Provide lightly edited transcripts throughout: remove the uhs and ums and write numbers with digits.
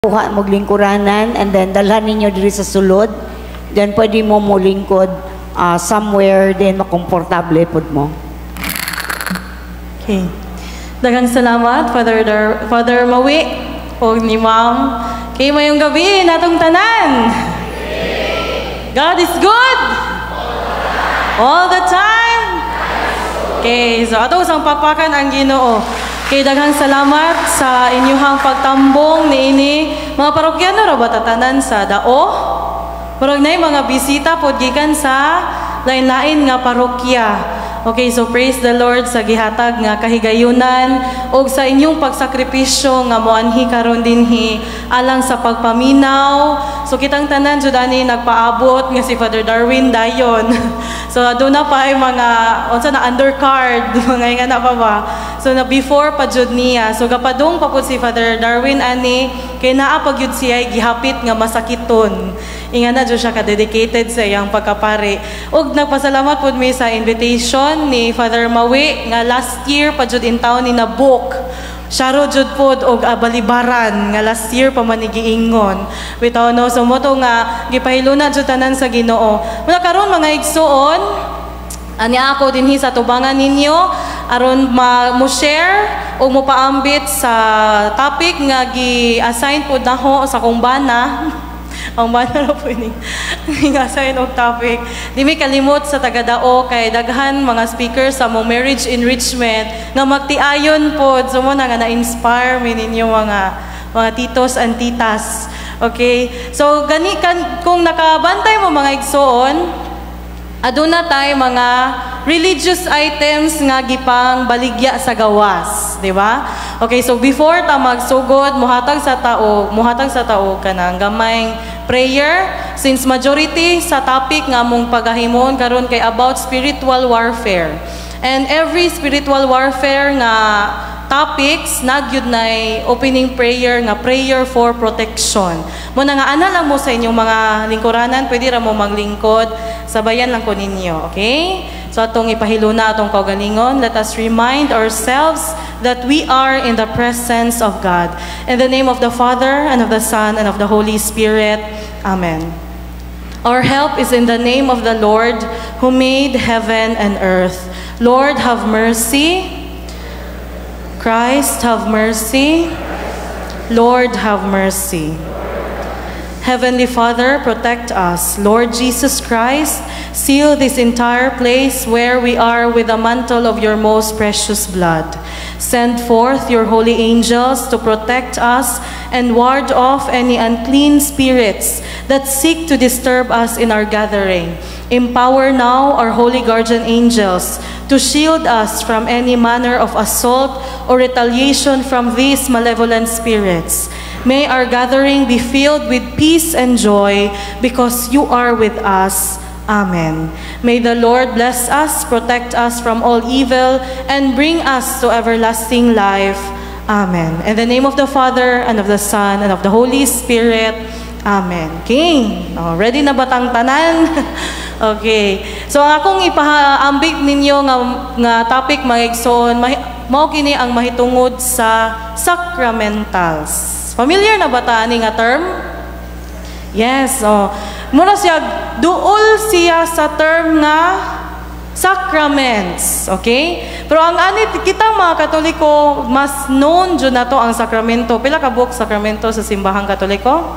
kuha maglingkuranan and then dalhan ninyo diri sa sulod, then pwede mo lingkod somewhere din makomportable pod mo. Okay. Daghang salamat Father Mawi o ni Ma'am. Kay mayong gabi natong tanan. God is good all the time. Okay, so ato sang pakpakan ang Ginoo. Kay daghang salamat sa inyong pagtambong niini mga parokyano ra batatanan sa Dao. Murag nay mga bisita pod gikan sa lain-lain nga parokya. Okay, so praise the Lord sa gihatag nga kahigayunan o sa inyong pagsakripisyo nga moanhi karon dinhi alang sa pagpaminaw. So kitang tanan jud ani nagpaabot nga si Father Darwin dayon. So aduna pa ay mga unsa na undercard mga nga pa ba. So na before pa jud niya. So gapadung pa pud si Father Darwin ani kay naa pa gyud siya gihapit nga masakiton. Inga na jud siya ka-dedicated sa iyang pagkapari. Ug nagpasalamat pud mi sa invitation ni Father Mawi nga last year pa jud in town ni na book. Syaro jud pod og balibaran nga last year pa man giingon. Bitaw no so moto nga gipahiluna jud tanan sa Ginoo. Muna karon mga igsoon, ani ako dinhi sa tubangan ninyo aron mo share o mo paambit sa topic nga gi-assign pod naho sa kong bana. Ang bana na po ini nga-assign og topic. Di mi kalimot sa taga-Dao kay daghan mga speakers sa mong marriage enrichment nga magtiayon pod so mo na nga na-inspire mi ninyo mga titos and titas. Okay? So gani kung nakabantay mo mga igsoon, aduna tay mga religious items nga gipang baligya sa gawas, di ba? Okay, so before ta magsugod, muhatag sa tao kanang gamayng prayer since majority sa topic nga mong pagahimon karon kay about spiritual warfare. And every spiritual warfare nga topics nagyud nay opening prayer nga prayer for protection. Mo na nga ana lang mo sa inyong mga lingkuranan, pwede ra mo maglingkod, sabayan lang ko ninyo, okay? So atong ipahiluna atong kaugalingon, let us remind ourselves that we are in the presence of God. In the name of the Father and of the Son and of the Holy Spirit. Amen. Our help is in the name of the Lord who made heaven and earth. Lord, have mercy. Christ, have mercy. Lord, have mercy. Heavenly Father, protect us. Lord Jesus Christ, seal this entire place where we are with the mantle of your most precious blood. Send forth your holy angels to protect us and ward off any unclean spirits that seek to disturb us in our gathering. Empower now our holy guardian angels to shield us from any manner of assault or retaliation from these malevolent spirits. May our gathering be filled with peace and joy because you are with us. Amen. May the Lord bless us, protect us from all evil, and bring us to everlasting life. Amen. In the name of the Father, and of the Son, and of the Holy Spirit. Amen. Okay. Ready na batang tanan? Okay. So akong ipaambig ninyo nga topic mga igsoon, mao kini ang mahitungod sa sacramentals. Familiar na ba ta ani nga term? Yes. Muna siya duol siya sa term nga sacraments, okay? Pero ang anit kita mga Katoliko, mas known jud nato ang sakramento. Pila ka buok sakramento sa simbahang Katoliko?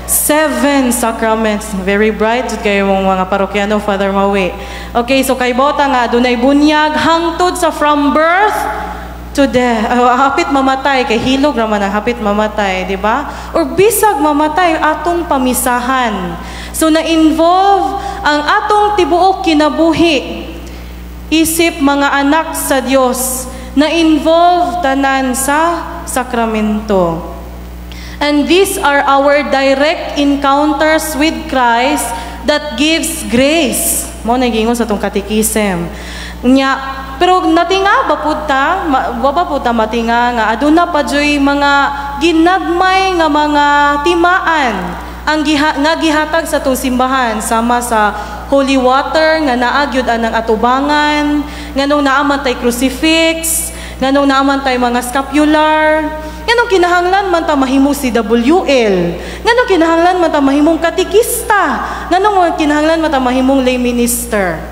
7 sacraments. Very bright jud kayo mga parokyano, Father Mawi. Okay, so kay bota nga dunay bunyag hangtod sa from birth to death. Hapit mamatay kay hilog raman ang hapit mamatay, di ba? Or bisag mamatay atong pamisahan. So na-involve ang atong tibuok kinabuhi. Isip mga anak sa Dios, na-involve tanan sa sakramento. And these are our direct encounters with Christ that gives grace. Mo nagingon sa tong katikisem. Nya pero natinga ba puta matinga nga aduna pa joy mga ginagmay nga mga timaan ang gihatag sa tong simbahan sama sa holy water nga naagyud anang atubangan nganong naaman tay crucifix nganong naaman tay mga scapular Nganong kinahanglan man ta mahimong CWL? Nganong kinahanglan man ta mahimong katikista? Nganong kinahanglan man ta mahimong lay minister?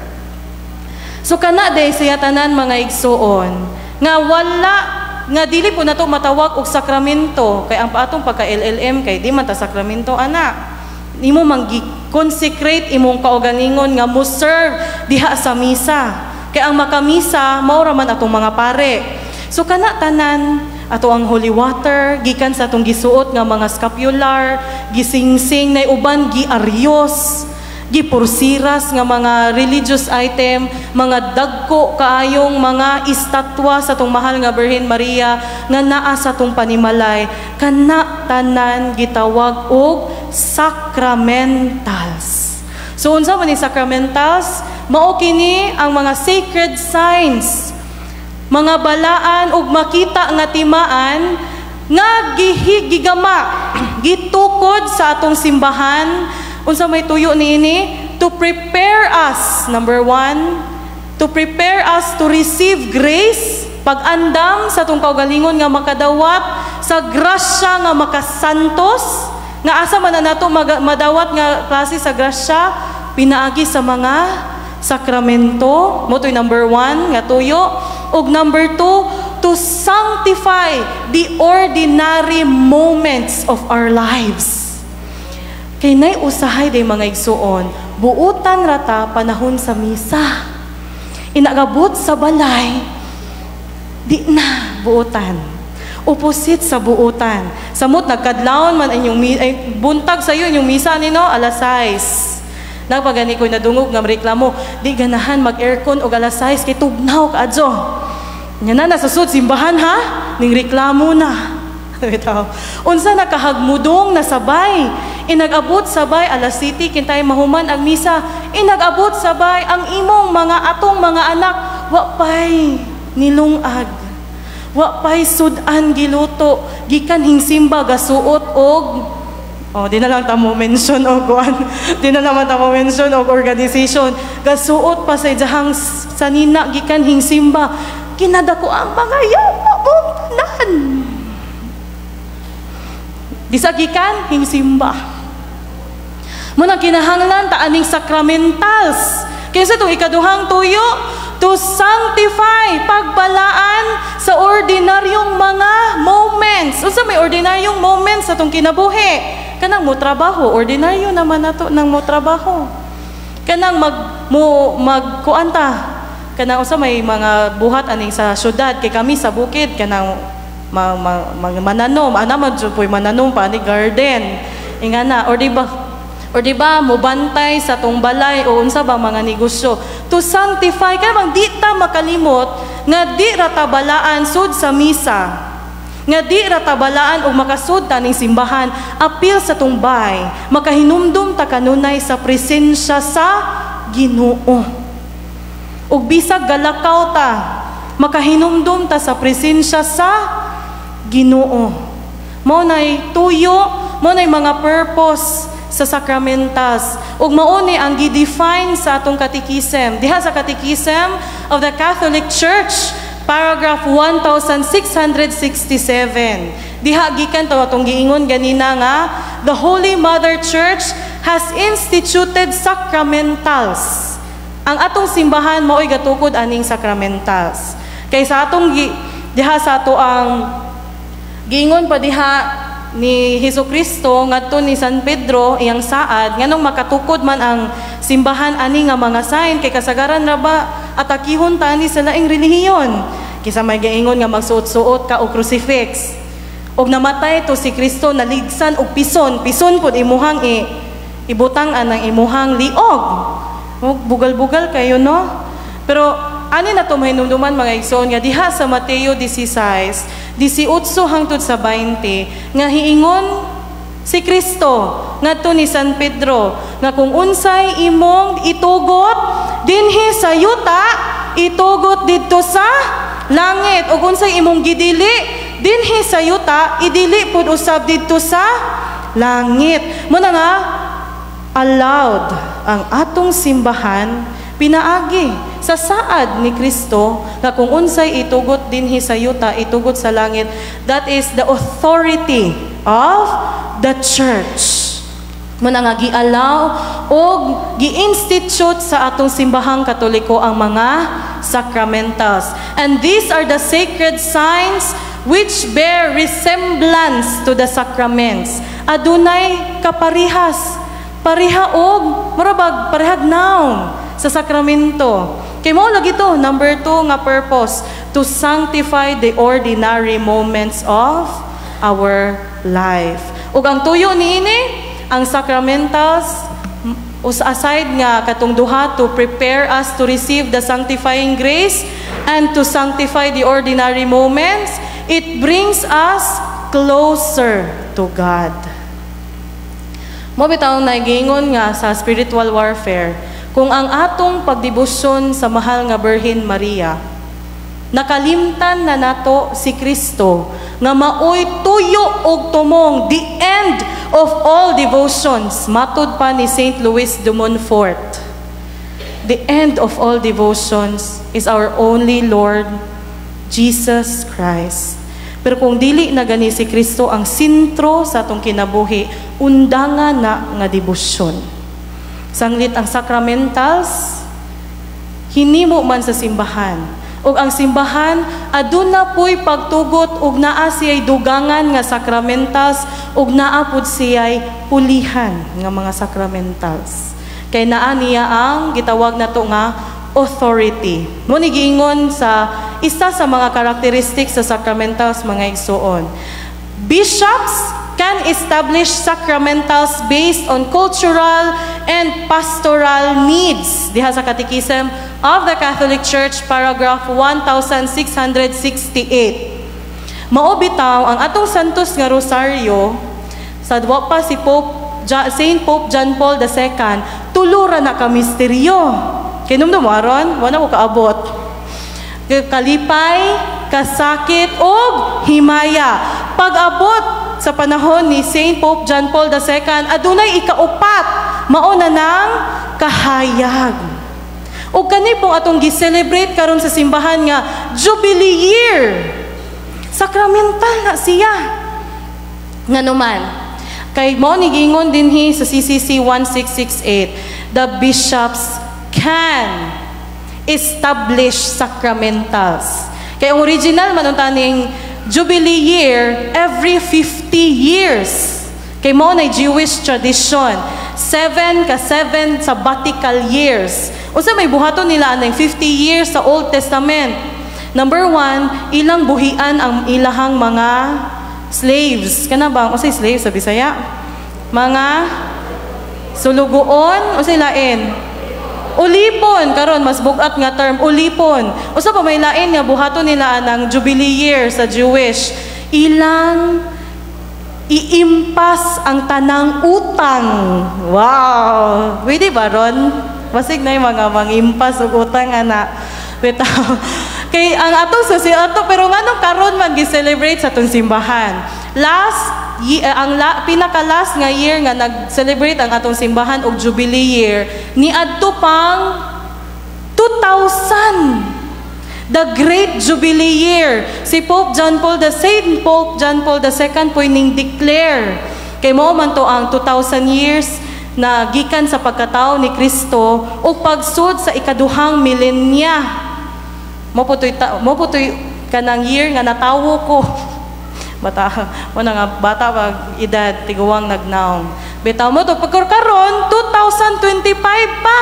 So kana day siya tanan mga igsuon nga wala nga dili po nato matawag og sakramento kay ang paatong pagka LLM kay di man ta sakramento ana. Nimo manggi consecrate imong kaugalingon nga mo serve diha sa misa. Kay ang makamisa mao ra man atong mga pare. So kana tanan ato ang holy water gikan sa atong gisuot nga mga scapular, gisingsing nay uban giaryos, gipursiras nga mga religious item, mga dagko kaayong mga estatwa sa atong mahal nga Birhen Maria nga naa sa atong panimalay, kana tanan gitawag og sacramentals. So unsa man ni sacramentals? Mao kini ang mga sacred signs, mga balaan ug makita nga timaan nga gihigigama gitukod sa atong simbahan. Unsa may tuyo niini? To prepare us, number 1, to prepare us to receive grace, pag-andam sa atong kaugalingon nga makadawat sa grasya nga makasantos, nga asa man na nato madawat nga klase sa grasya, pinaagi sa mga sakramento. Mo to'y number 1 nga tuyo. Og number 2, to sanctify the ordinary moments of our lives. Kay nay usahay day mga igsuon, buutan rata panahon sa misa. Inagabot sa balay, di na buutan. Opposite sa buutan. Samot nagkadlawon man inyong buntag sa iyo inyong misa nino alas 6. Nagpagani ko'y nadungog nga reklamo, di ganahan mag-aircon o alas 6 kay tugnaw ka adyo. Nya na nasusod simbahan ha, ning reklamo na. Unsa nakahagmudong na sabay, inagabot sabay alas 7 kintay mahuman ang misa, inagabot sabay ang imong mga atong mga anak, wa pay nilungag, wa pay sudan giluto, gikan hingsimba gasuot og di na lang tamo mention og kuan. Di na naman tamo mention og organization. Gasuot pa sa jahang sanina gikan hingsimba. Kinadako ang mga yama mong tanan. Bisa gikan hingsimba. Muna kinahanglan ta aning sacramentals. Kaysa itong ikaduhang tuyo, to sanctify, pagbalaan sa ordinaryong mga moments. Unsa may ordinaryong moments sa itong kinabuhi? Kanang mo trabaho, ordinaryo naman nato nang mo trabaho. Kanang magkuanta. Kanang usa may mga buhat aning sa syudad kay kami sa bukid kanang mananom, ana man jud poy mananom pa ni garden. Ingana or di ba mo bantay sa tong balay o unsa ba mga negosyo. To sanctify kay bang di ta makalimot nga di ra ta balaan sud sa misa. Nga di ratabalaan o makasud ta ning simbahan, apil sa tumbay, makahinumdum ta kanunay sa presensya sa Ginoo. Ug bisag galakaw ta, makahinumdum ta sa presensya sa Ginoo. Mao nay tuyo, mao nay mga purpose sa sacramentals. Ug mao ni ang gi-define sa atong catechism. Diha sa Catechism of the Catholic Church, paragraph 1667. Diha gikan to atong giingon ganina nga the Holy Mother Church has instituted sacramentals. Ang atong simbahan mao'y gatukod aning sacramentals. Kay sa atong diha sa ato ang giingon pa diha ni Hesukristo ngadto ni San Pedro iyang saad nganong makatukod man ang simbahan ani nga mga sign kay kasagaran ra ba atakihon tani sa laing relihiyon kisa may giingon nga magsuot-suot ka og crucifix og namatay to si Kristo naligsan og pison pud imuhang ibutang anang imuhang liog bugal-bugal kayo no pero ani na to mahinumduman mga igsoon nga diha sa Mateo 16 18 hangtod sa 20 nga hiingon si Kristo ngadto ni San Pedro nga kung unsay imong itugot dinhi sa yuta itugot didto sa langit ug unsay imong gidili dinhi sa yuta idili pud usab didto sa langit. Muna nga allowed ang atong simbahan pinaagi sa saad ni Kristo nga kung unsay itugot dinhi sa yuta, itugot sa langit. That is the authority of the church. Muna nga gi-allow o gi-institute sa atong simbahang Katoliko ang mga sacramentals. And these are the sacred signs which bear resemblance to the sacraments. Adunay kaparihas, parihaog, marabag, parihag naon sa sakramento. Kay mo lagi to, number 2 nga purpose, to sanctify the ordinary moments of our life. Ug ang tuyo niini, ang sacramentals, aside nga katong duha, to prepare us to receive the sanctifying grace and to sanctify the ordinary moments, it brings us closer to God. Mo bitaw nagingon nga sa spiritual warfare, kung ang atong pagdebosyon sa mahal nga Birhen Maria, nakalimtan na nato si Kristo nga maoy tuyo og tumong, the end of all devotions. Matud pa ni St. Louis de Montfort, the end of all devotions is our only Lord Jesus Christ. Pero kung dili na gani si Kristo ang sentro sa atong kinabuhi, undangan na nga debosyon. Sanglit ang sacramentals, hinimo man sa simbahan. Ug ang simbahan, aduna po'y pagtugot ug naa siya'y dugangan nga sacramentals ug naa pud siya'y pulihan nga mga sacramentals. Kay naa niya ang gitawag nato nga authority. Mo ni giingon sa isa sa mga characteristics sa sacramentals, mga igsoon. Bishops can establish sacramentals based on cultural and pastoral needs. Diha sa Catechism of the Catholic Church, paragraph 1668. Mao bitaw ang atong santos nga rosaryo, sa duwa pa si Saint Pope John Paul II, tulura na ka misteryo. Kinumdum aron, wala ko kaabot. Kalipay, kasakit, ug himaya. Pag-abot sa panahon ni Saint Pope John Paul II, adunay ikaupat, mauna ng kahayag. O kani po atong gi-celebrate karon sa simbahan nga Jubilee Year. Sacramental na siya. Nga naman, kay mo ni gingon dinhi sa CCC 1668, the bishops can establish sacramentals. Kay ang original manuntaning Jubilee Year every 50 years. Kay mo na Jewish tradition, 7 sabbatical years. Usa may buhaton nila ng 50 years sa Old Testament. Number 1, ilang buhian ang ilahang mga slaves. Kana ba? O say slaves sa Bisaya? Mga sulugoon o say lain? Ulipon. Karon mas bugat nga term, ulipon. Usa pa may lain nga buhaton nila ng Jubilee Year sa Jewish. Ilang iimpas ang tanang utang. Wow! Pwede ba ron? Basig na yung mga mangimpas o utang, ana. Kay ang atong ato, pero nga nung karon man gi-celebrate sa atong simbahan. Pinaka-last nga year nga nag-celebrate ang atong simbahan og Jubilee Year, ni adto pang 2000. The Great Jubilee Year. Si Pope John Paul II po ning declare. Kay mo man to ang 2,000 years na gikan sa pagkatao ni Kristo o pagsud sa ikaduhang milenya. Mo putoy kanang year nga natawo ko. Bata pag edad tiguwang nagnaong. Bitaw mo to pagkaron 2025 pa.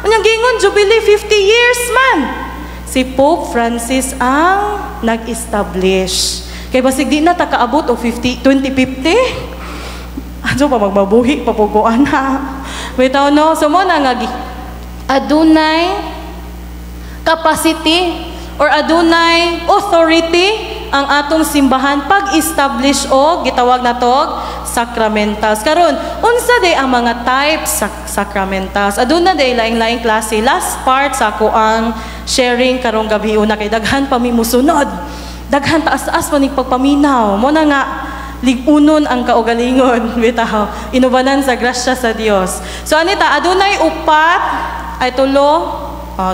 Unyang gingon Jubilee 50 years man. Si Pope Francis ang nag-establish. Kay basig di na takaabot o 2050. Ano pa magbabuhi papuguan na. Bitaw no, so mo na nga adunay capacity or adunay authority ang atong simbahan pag-establish o gitawag na tog sacramentals. Karon, unsa day ang mga types sa sacramentals? Aduna day laing-laing klase. Last part sa ako ang sharing karong gabi una kay daghan pa mi musunod. Daghan taas-taas pa ning pagpaminaw. Mo na nga ligunon ang kaugalingon bitaw inubanan sa grasya sa Dios. So anita adunay upat ay tulo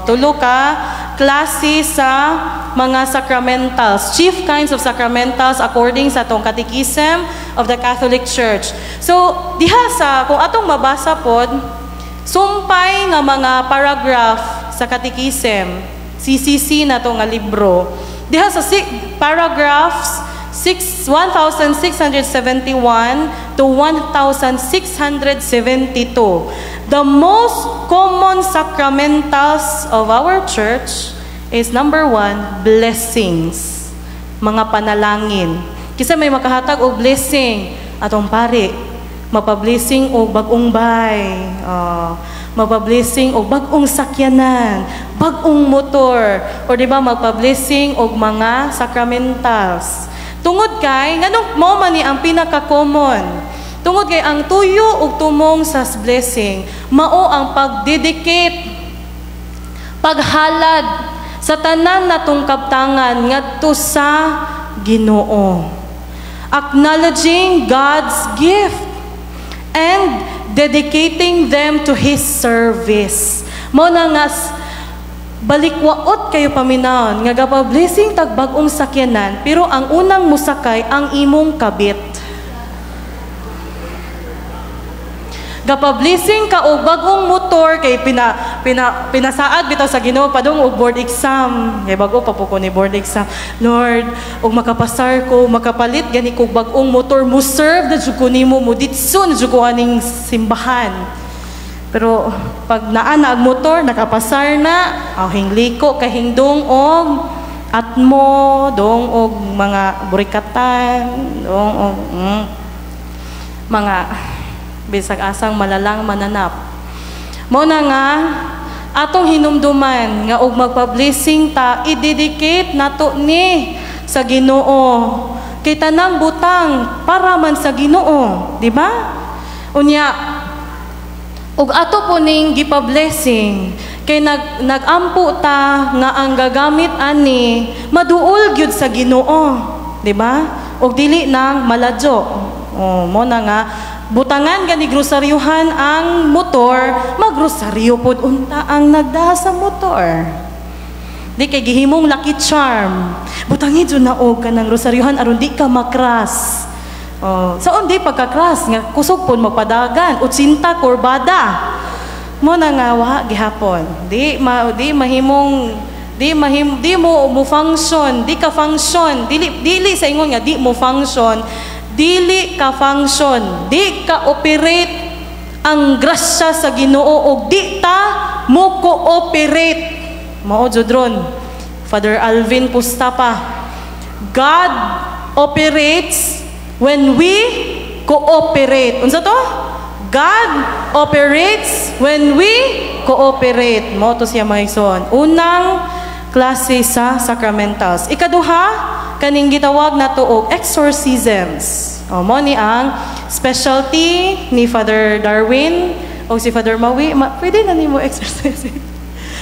Tulo ka klase sa mga sacramentals, chief kinds of sacramentals according sa atong Catechism of the Catholic Church. So, diha sa, kung atong mabasa pod, sumpay nga mga paragraph sa Catechism, CCC na to nga libro, diha sa paragraphs 1671 to 1672. The most common sacramentals of our church is number 1, blessings. Mga panalangin. Kisa may makahatag og blessing, atong pare, mapablessing og bagong bay, mapablessing og bagong sakyanan, bagong motor, o di ba mapablessing og mga sacramentals. Tungod kay, nganong mo man ni ang pinaka-common. Tungod kay ang tuyo ug tumong sa blessing, mao ang pagdedicate, paghalad sa tanan natong kabtangan ngadto sa Ginoo. Acknowledging God's gift and dedicating them to His service. Mao na nga balikwaot kayo paminaon nga gapa-blessing tag bag-ong sakyanan, pero ang unang musakay ang imong kabit. Gapa-blessing ka og bagong motor kay pinasaad bitaw sa Ginoo padung og board exam. Kay bago pa po ko ni board exam. Lord, og makapasar ko, makapalit gani kog bagong motor, mo serve na jud ko nimo, mo ditso na jud ko aning simbahan. Pero pag naa na ang motor, nakapasar na, hingliko kay hingdong og atmo, dong og mga burikatan, dong og mga bisag asang malalang mananap. Mao na nga atong hinumduman nga og magpa-blessing ta, i-dedicate nato ni sa Ginoo. Kay tanang butang para man sa Ginoo, di ba? Unya ug ato po ning gipa-blessing kay nagampo ta nga ang gagamit ani maduol gyud sa Ginoo, di ba? Ug dili nang maladyo. Mo na nga butangan gani grosaryuhan ang motor, magrosaryo pod unta ang nagda sa motor. Di kay gihimong lucky charm. Butangi jud na og kanang grosaryuhan aron di ka makras. Sa undi pagkakras nga kusog pod magpadagan, 80 kurbada. Mo na nga wa gihapon. Di mo function, di ka function, dili sa ingon nga di mo function. Dili ka function, di ka operate ang grasya sa Ginoo og di ta mo cooperate. Mao jud ron Father Alvin Pustapa. God operates when we cooperate. Unsa to? God operates when we cooperate. Mao to siya maigsoon. Unang klase sa sacramentals. Ikaduha, kaning gitawag nato og exorcisms. Mo ni ang specialty ni Father Darwin o si Father Maui. Pwede na nimo exorcism.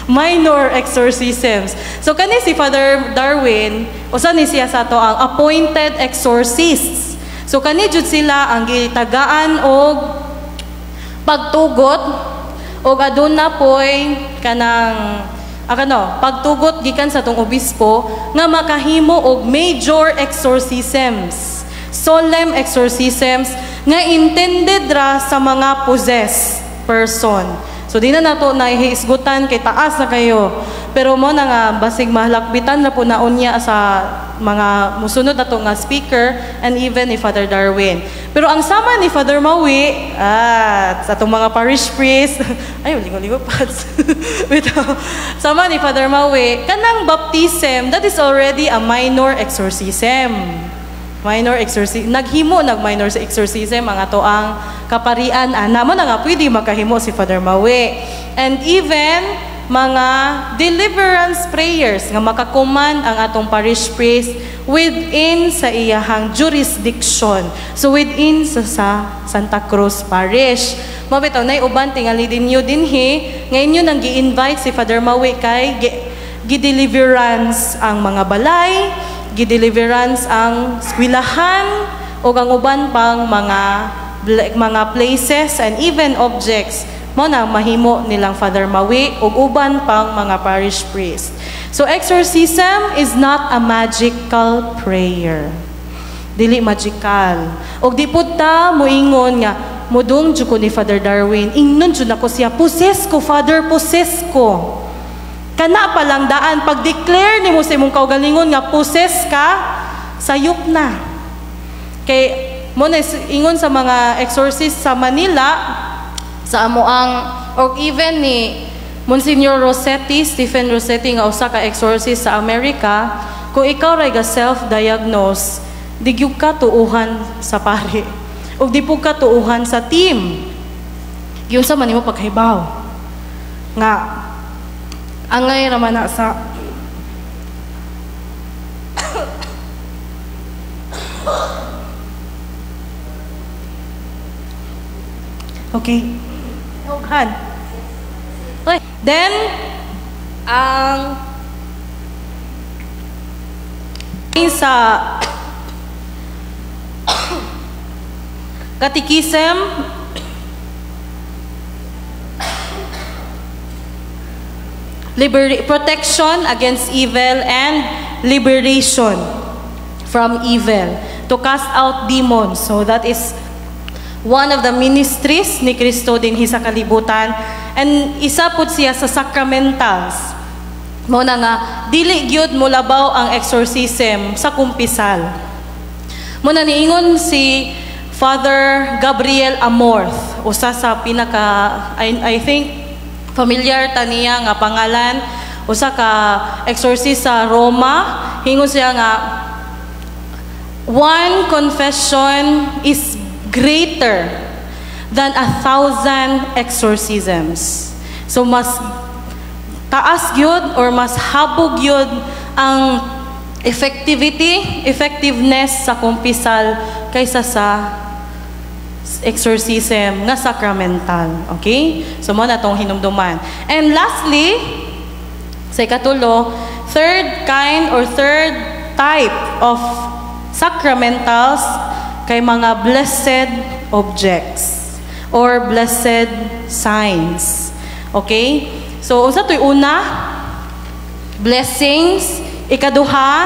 Minor exorcisms. So kani si Father Darwin, usa ni siya sa to ang appointed exorcists. So kani jud sila ang gitagaan og pagtugot og aduna poy kanang pagtugot gikan sa tong obispo nga makahimo og major exorcisms, solemn exorcisms nga intended ra sa mga possessed person. So di na nato na ihisgutan kay taas na kayo. Pero mo na nga basig mahalakbitan na po na unya sa mga musunod nato nga speaker and even ni Father Darwin. Pero ang sama ni Father Maui sa atong mga parish priest, ay lingo-lingo pads. Sama ni Father Maui, kanang baptism, that is already a minor exorcism. Minor exorcism. Naghimo minor exorcism ang ato ang kaparian. Namo na nga pwede makahimo si Father Maui. And even mga deliverance prayers nga makakuman ang atong parish priest within sa iyahang jurisdiction. So within sa Santa Cruz Parish. Mabitaw na uban tingali dinyo dinhi nga inyo nang gi-invite si Father Maui kay gi-deliverance ang mga balay, gi-deliverance ang eskwelahan o ang uban pang mga places and even objects mo na mahimo nilang Father Mawi ug uban pang mga parish priest. So exorcism is not a magical prayer. Dili magical. Og di pud ta moingon nga mudong jud ko ni Father Darwin, ingnon jud ako siya, possess ko Father, possess ko. Kana pa lang daan pag declare nimo sa imong kaugalingon nga possess ka, sayop na. Kay mo na ingon sa mga exorcist sa Manila, sa amoang or even ni Monsignor Rossetti, Stephen Rossetti nga usa ka exorcist sa Amerika, kung ikaw ray ga self-diagnose, di gyud ka tuuhan sa pari. Ug di pud ka tuuhan sa team. Yun sa man nimo paghibaw. Nga angay ra man na sa okay. Huwag. Okay. Then, ang sa Catechism, protection against evil and liberation from evil, to cast out demons. So that is one of the ministries ni Kristo din sa kalibutan, and isa pud siya sa sacramentals. Mo na nga dili gyud mulabaw ang exorcism sa kumpisal. Mo na niingon si Father Gabriel Amorth, usa sa pinaka I think familiar ta niya nga pangalan, usa ka exorcist sa Roma. Hingon siya nga one confession is greater than 1,000 exorcisms. So mas taas gyud or mas habog gyud ang effectiveness sa kumpisal kaysa sa exorcism nga sacramental. Okay? So mo na tong hinumduman. And lastly, sa ikatulo, third type of sacramentals kay mga blessed objects or blessed signs. Okay? So, unsa to'y una? Blessings. Ikaduha,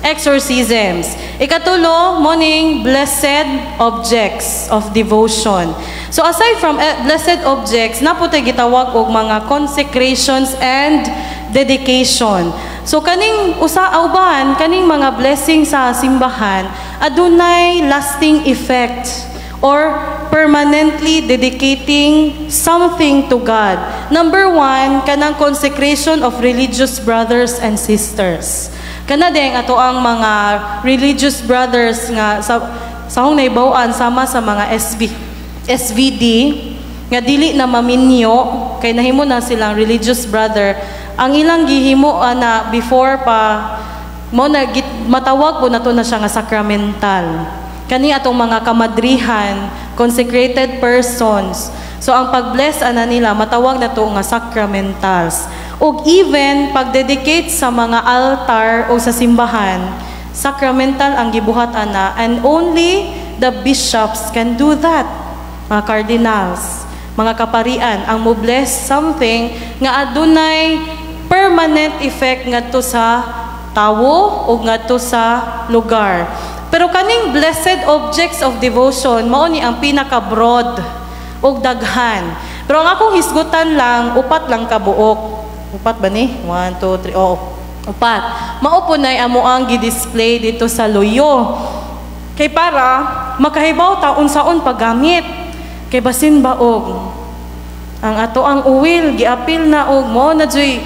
exorcisms. Ikatulo, morning, blessed objects of devotion. So, aside from blessed objects, naputay gitawag og mga consecrations and dedication. So, kaning usauban, kaning mga blessings sa simbahan, adunay lasting effect or permanently dedicating something to God. Number one, kanang consecration of religious brothers and sisters. Kana ding ato ang mga religious brothers nga sa hong naibawan sama sa mga SVD nga dili na maminyo kay nahimo na silang religious brother. Ang ilang gihimo na before pa mo na matawag po nato na siya nga sacramental. Kani atong mga kamadrihan, consecrated persons. So ang pag-bless ana nila matawag na to nga sacramentals. Og even pag-dedicate sa mga altar o sa simbahan, sacramental ang gibuhat ana, and only the bishops can do that. Mga cardinals, mga kaparian ang mo bless something nga adunay permanent effect ngadto sa tawo o ngadto sa lugar. Pero kaning blessed objects of devotion, mao ni ang pinaka-broad o daghan. Pero ang akong hisgutan lang, upat lang kabuok. Upat ba ni? 1, 2, 3, upat. Mao po na amo ang gi-display dito sa loyo. Kay para makahibaw ta unsaon paggamit. Kay basin baog. Ang ato ang uwil, giapil na og mo na joy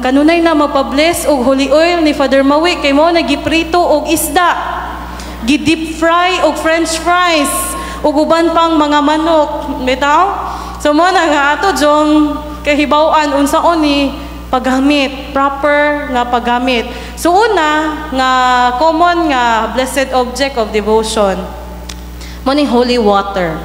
kanunay na mapabless og holy oil ni Father Mawi kay mo na giprito og isda. Gi-deep fry o french fries o uban pang mga manok, bitaw. So mo na nga ato jong kahibaw-an unsaon ni paggamit, proper nga paggamit. So una nga common nga blessed object of devotion mo ni holy water.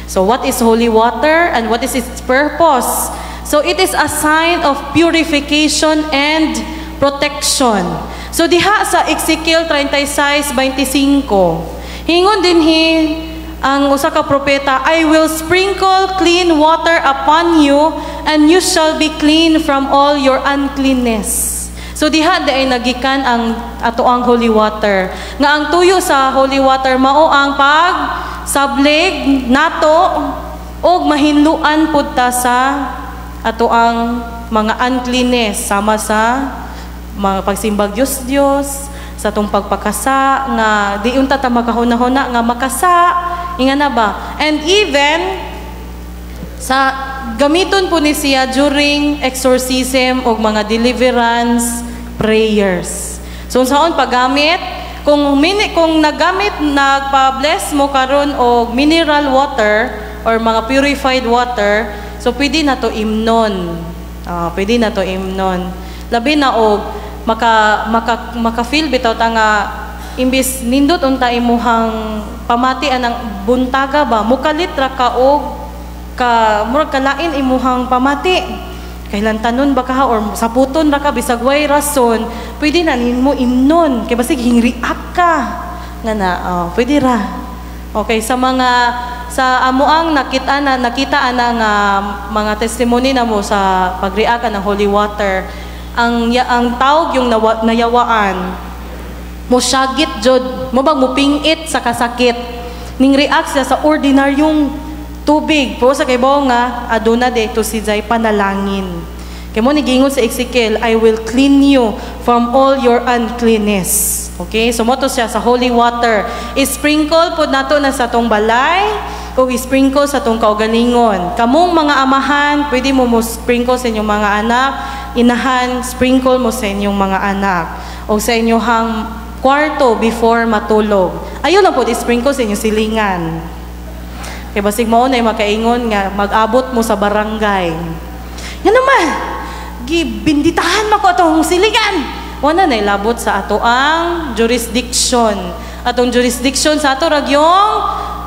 So what is holy water and what is its purpose? So it is a sign of purification and protection. So diha sa Ezekiel 36:25, hingon dinhi ang usa ka propeta, I will sprinkle clean water upon you, and you shall be clean from all your uncleanness. So diha ay nagikan ang ato ang holy water. Nga ang tuyo sa holy water mao ang pag sablig nato og mahinluan pud ta sa ato ang mga uncleanness sama sa mga pagsimbag Diyos, sa atong pagpakasa nga di unta ta makahuna-huna nga makasa inga na ba, and even sa gamiton po ni siya during exorcism o mga deliverance prayers. So saon paggamit kung nagpa-bless mo karon og mineral water or mga purified water, so pwede na to imnon. Pwede na to imnon. Labi na og maka-feel bitaw ta nga imbis nindot unta imuhang pamati anang buntaga ba mukalit ra ka og murag kalain imuhang pamati kailan tanon ba ka or saputon ra ka bisag way rason pwede na nimo imnon kay basig hingriak ka nga na pwede ra. Okay, sa amuang nakita ana nga mga testimony na mo sa pagreact ng holy water, ang tawag yung nayawaan mo syagit jud mo bang mo pingit sa kasakit ning react siya sa ordinaryong tubig po sa kaybaw nga aduna de to si jay panalangin kay mo nigingon sa Ezekiel, I will clean you from all your uncleanness. Okay, so mo to siya sa holy water, sprinkle pud nato na sa tong balay o sprinkle sa tong kaugalingon. Kamong mga amahan pwede mo sprinkle sa inyong mga anak, inahan sprinkle mo sa inyong mga anak o sa inyong kwarto before matulog. Ayun lang po, sprinkle sa inyong silingan. Kaya basig mo na makaingon nga, mag-abot mo sa barangay. Yan naman, gibinditahan mo ko itong silingan. Wala na ilabot sa ato ang jurisdiction. Atong jurisdiction sa ato ragyong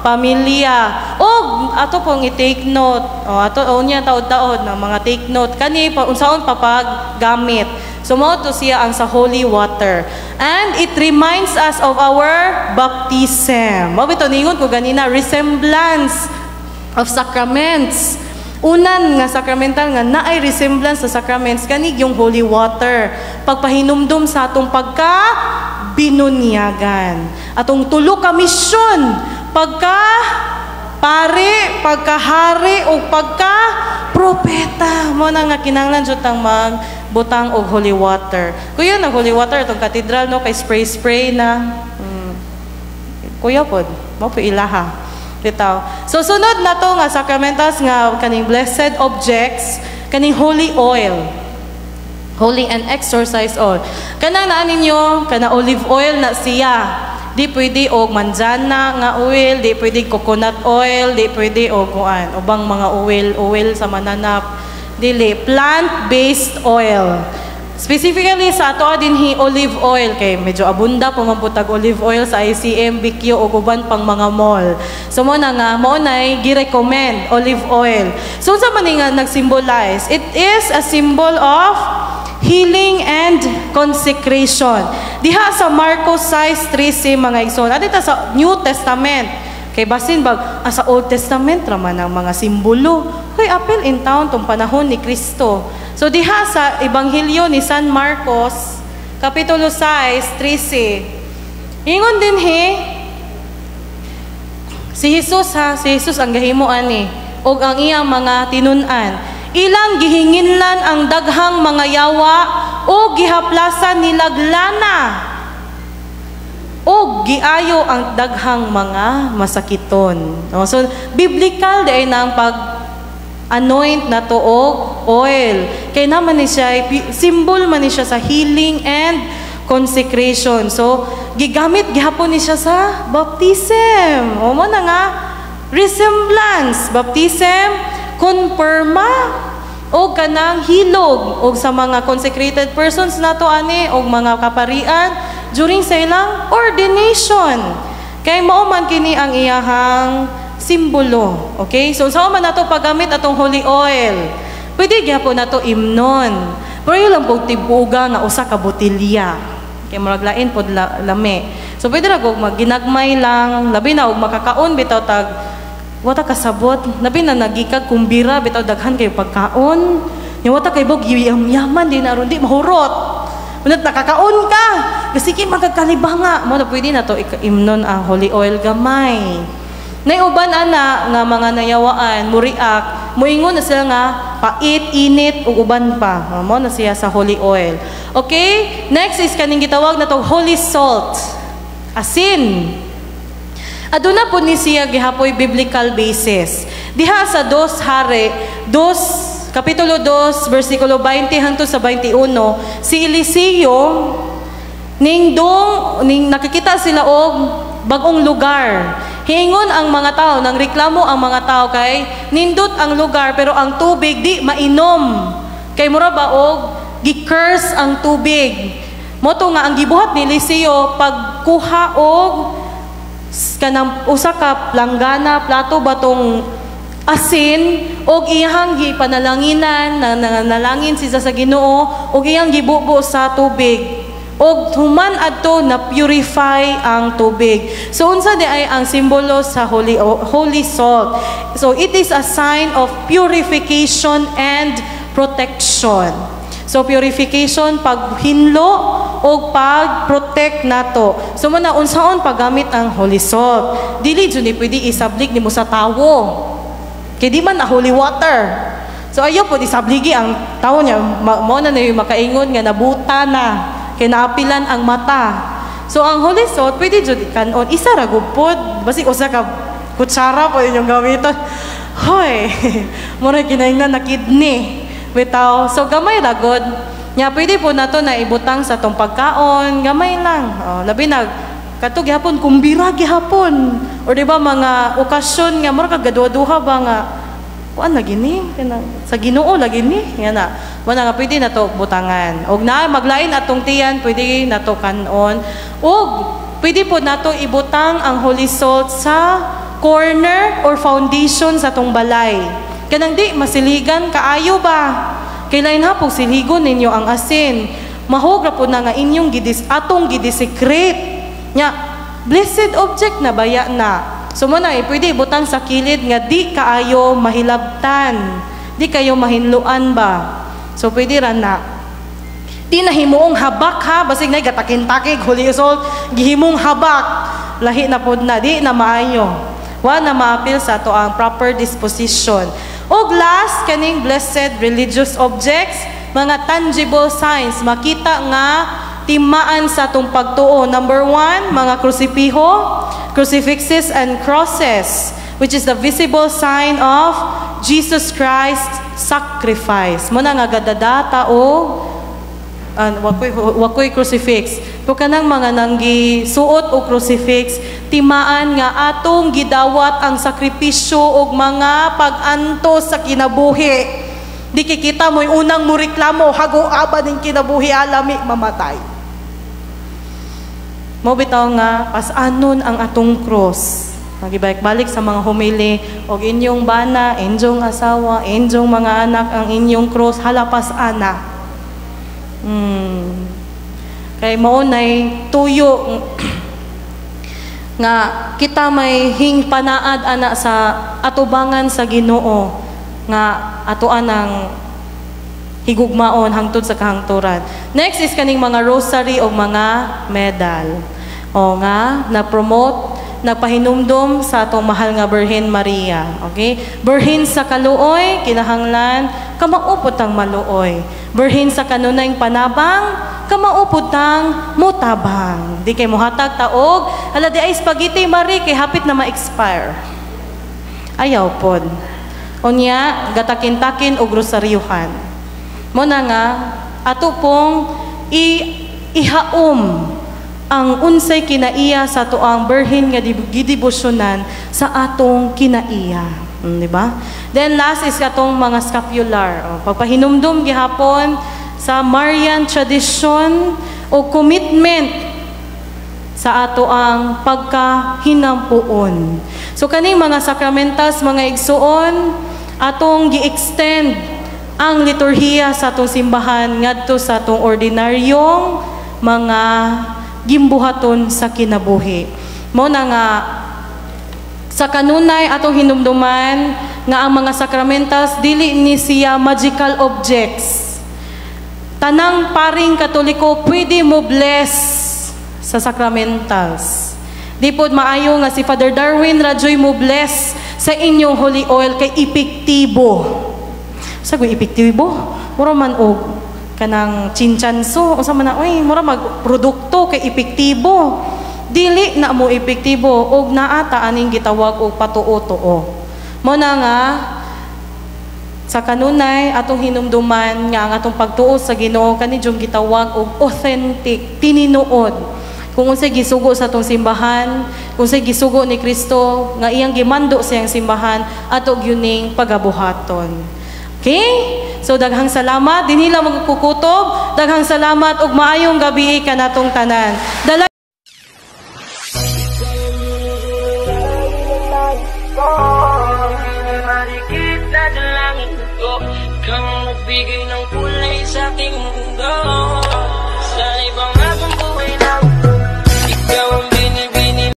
pamilya. O ato pong i-take note. O ato niya taod-taod ng mga take note. Kani pa unsaon papaggamit. So mo to siya ang sa holy water. And it reminds us of our baptism. Mo bitaw ningon ko ganina resemblance of sacraments. Unan nga sacramental nga naay resemblance sa sacraments kani yung holy water. Pagpahinumdum sa atong binunyagan. Atong tulo ka misyon pagka pare, pagkahari o pagka propeta mo na nga kinahanglan jud tang magbutang og holy water. Kuya na holy water itong katedral no kay spray na. Kuya pod, mo po ilaha. Bitaw. So sunod na to nga sacramentals nga kaning blessed objects, kaning holy oil. Holy and exorcise oil. Kana na ninyo, kana olive oil na siya. Di pwede og manzana nga oil, di pwede coconut oil, di pwede og kuan, ubang mga oil sa mananap. Dili plant-based oil. Specifically sa ato dinhi olive oil kay medyo abunda pamamputag olive oil sa ICM, BQ o uban pang mga mall. So mo na nga mo nay gi-recommend olive oil. So sa man nga nag-symbolize, it is a symbol of healing and consecration. Diha sa Marcos 6:13 mga igsoon. Adita sa New Testament. Kay basin bag sa Old Testament raman ang mga simbolo. Hoy apil in town tong panahon ni Kristo. So diha sa Ebanghelyo ni San Marcos kapitulo 6:13. Ingon din si Jesus ang gahimo ani og ang iyang mga tinun-an. Ilang gihinginlan ang daghang mga yawa o gihaplasan nilaglana o giayo ang daghang mga masakiton. So biblical day nang pag-anoint na to og oil. Kaya naman ni siya, symbol man ni siya sa healing and consecration. So gigamit gihapon ni siya sa baptism. O mo na nga resemblance, baptism, konfirma o kanang hilog o sa mga consecrated persons nato ani o mga kaparian during sa ilang ordination. Kay mao man kini ang iyahang simbolo. Okay? So sa man nato paggamit atong holy oil. Pwede gyapon nato imnon. Pero yun lang pog tibuga nga usa ka botelya. Kay murag lain pod lami. So pwede ra og magginagmay lang, labi na og makakaon bitaw tag wata kasabot, labi na nagikag kumbira bitaw daghan kay pagkaon. Nya wata kay bog yaman din aron di mahurot. Unat nakakaon ka. Kasi kay magkakalibanga mo na pwede na to imnon ang holy oil gamay. Nay uban ana nga mga nayawaan, muriak, moingon na sila nga pait, init ug uban pa. Mo na siya sa holy oil. Okay? Next is kaning gitawag na tong holy salt. Asin. Aduna po ni siya gihapoy biblical basis. Diha sa 2 Hari, Kapitulo 2, versikulo 20 hangtod sa 21, si Eliseo ning nakikita sila og bagong lugar. Hingon ang mga tao, nang reklamo ang mga tao kay nindot ang lugar pero ang tubig di mainom. Kay mura ba og gi-curse ang tubig. Moto nga ang gibuhat ni Eliseo pagkuha og kanang usa ka planggana plato batong asin og iyang gipanalanginan nalangin siya sa Ginoo og iyang gibubo sa tubig og human adto na purify ang tubig. So unsa di ay ang simbolo sa holy salt. So it is a sign of purification and protection. So purification paghinlo o pag-protect nato. So muna unsaon paggamit ang holy salt. Dili jud ni pwede isablig nimo sa tawo. Kay di man na holy water. So ayo po isabligi ang tawo niya mo na yung makaingon nga nabuta na kay naapilan ang mata. So ang holy salt pwede jud kanon isa ra gupod basi usa ka kutsara po yung gamiton. Hoy, mo na kinaingnan na kidney. Bitaw, so gamay ra gud. Nya pwede po nato na ibutang sa tong pagkaon, gamay lang. Labi na kato gihapon kumbira gihapon. Or di ba mga okasyon nga mura kag gaduha ba nga kuan lagi ni sa Ginoo lagi ni. Nga na. Wala nga pwede nato butangan. Og na maglain atong tiyan, pwede nato kanon. Og pwede po nato ibutang ang holy salt sa corner or foundation sa tong balay. Kanang di masiligan kaayo ba? Kailain hapog siligon ninyo ang asin. Mahog ra po na nga inyong atong gidesecrate. Nya, blessed object na baya na. So mo na pwede ibutang sa kilid nga di kaayo mahilabtan. Di kayo mahinluan ba? So pwede ra na. Di na himuong habak ha, basig na gatakin-takig holy salt, gihimong habak. Lahi na pod na, di na maayo. Wa na maapil sa to ang proper disposition. Og last, kaning blessed religious objects, mga tangible signs, makita nga timaan sa itong pagtuo. Number 1, mga krusipiho, crucifixes and crosses, which is the visible sign of Jesus Christ's sacrifice. Muna nga gadadata o wakoy crucifix. Pero kanang mga nanggi suot o crucifix, timaan nga atong gidawat ang sakripisyo og mga pag-anto sa kinabuhi. Di kikita mo'y unang mureklamo, hago-aba ning kinabuhi alami, mamatay. Mo bitaw nga, pasanon ang atong cross. Magibalik-balik sa mga humili, og inyong bana, inyong asawa, inyong mga anak, ang inyong cross, halapas ana. Kay maunay tuyo nga kita may hingpanaad ana sa atubangan sa Ginoo nga atuan ang higugmaon hangtod sa kahangturan. Next is kaning mga rosary o mga medal. O nga na-promote, nagpahinumdom sa atong mahal nga Birhen Maria. Okay? Birhen sa kaluoy, kinahanglan, kamaupot ang maluoy. Birhen sa kanunayng panabang, kamaupot ang mutabang. Di kay muhatag taog, hala di ay spaghetti Marie, kay hapit na ma-expire. Ayaw pod. Unya, gatakin-takin o grosaryuhan. Muna nga, ato pong ihaom ang unsay kinaiya sa tuang Birhen nga gidibusyonan sa atong kinaiya. Di ba? Then last is katong mga scapular. Pagpahinumdum gihapon sa Marian tradition o commitment sa ato ang pagkahinampuon. So kaning mga sacramentals, mga igsuon, atong gi-extend ang liturhiya sa atong simbahan ngadto sa atong ordinaryong mga gimbuhaton sa kinabuhi. Mo na nga sa kanunay atong hinumduman nga ang mga sacramentals dili ni siya magical objects. Tanang paring Katoliko pwede mo bless sa sacramentals. Di pod maayo nga si Father Darwin Radyoy mo bless sa inyong holy oil kay epektibo. Sa kung epektibo, mura man og kanang chinchanso, unsa man na, oy, mura mag produkto kay epektibo. Dili na mo epektibo og naata aning gitawag og patuo-tuo. Mo na nga sa kanunay atong hinumduman nga ang atong pagtuo sa Ginoo kani jung gitawag og authentic, tininuod. Kung unsay gisugo sa atong simbahan, kung unsay gisugo ni Kristo nga iyang gimando sa iyang simbahan ato gyuning pagabuhaton. Okay? So daghang salamat dinhi lang magkukutob, daghang salamat ug maayong gabi kanatong tanan. Marikit na dalangin ko kang magbigay ng kulay sa aking mundo.